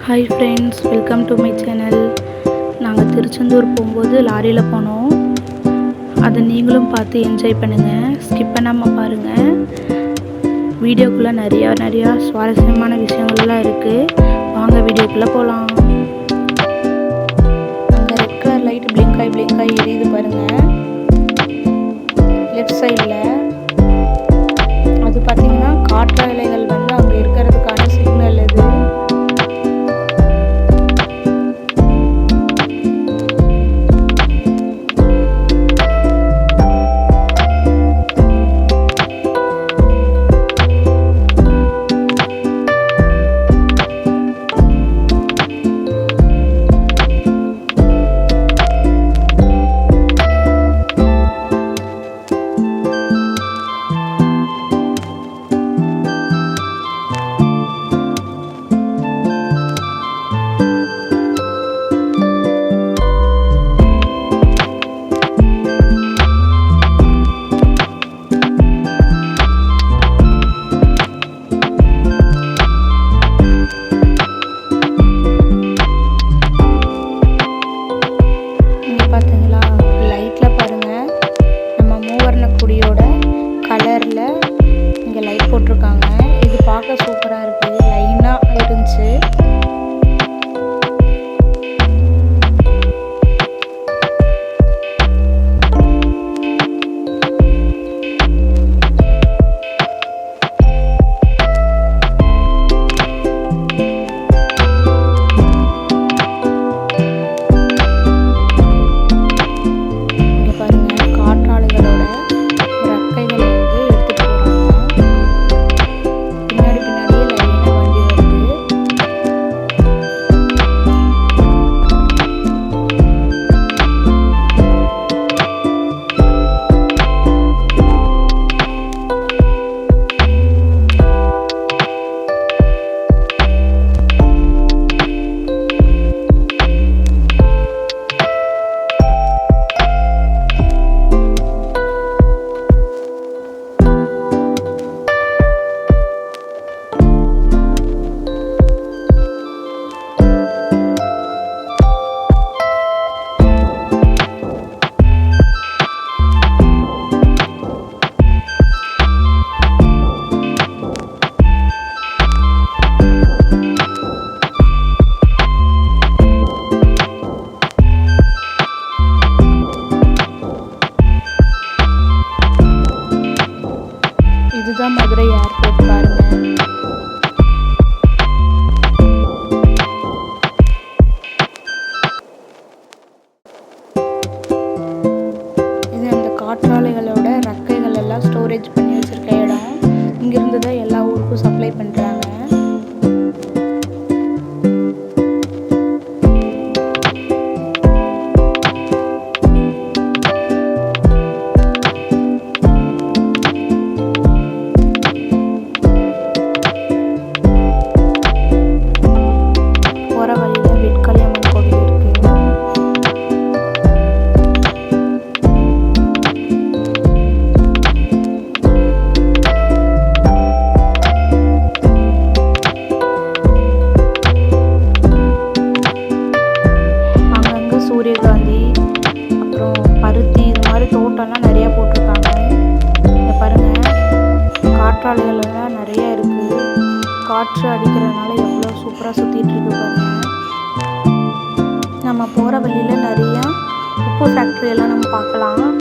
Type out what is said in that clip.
Hi friends, welcome to my channel. நாங்கள் திருச்செந்தூர் போகும்போது லாரியில் போனோம். அதை நீங்களும் பார்த்து என்ஜாய் பண்ணுங்கள், ஸ்கிப் பண்ணாமல் பாருங்கள். வீடியோக்குள்ளே நிறையா சுவாரஸ்யமான விஷயங்கள்லாம் இருக்குது. வாங்க வீடியோக்குள்ளே போகலாம். அங்கே ரெட் கலர் லைட் பிளிங்காய் எரியுது பாருங்கள், லெஃப்ட் சைடில். அது பார்த்திங்கன்னா காற்று அலைகள் வந்து அங்கே இருக்கிறதுக்கான சிக்னல் இது. பார்த்தீங்களா, லைட்டில் பாருங்கள், நம்ம மூவர்ணக்குடியோட கலரில் இங்கே லைட் போட்டிருக்காங்க. இது பார்க்க சூப்பராக இருக்குது, லைனாக இருந்துச்சு. இதுதான் மதுரை ஏர்போர்ட் பாருங்க. இது அந்த காற்றாலைகளோட ரெக்கைகள் எல்லாம் ஸ்டோரேஜ் பண்ணி வச்சிருக்க இடம். இங்கிருந்து தான் எல்லா ஊருக்கும் சப்ளை பண்றாங்க. சூரியகாந்தி, அப்புறம் பருத்தி, இது மாதிரி தோட்டம்லாம் நிறையா போட்டிருக்காங்க. இங்கே பாருங்கள், காற்றாலைகள் எல்லாம் நிறையா இருக்குது. காற்று அடிக்கிறதுனால எவ்வளோ சூப்பராக சுற்றிட்டு இருக்கு பாருங்கள். நம்ம போகிற வழியில் நிறையா உப்பு ஃபேக்ட்ரி எல்லாம் நம்ம பார்க்கலாம்.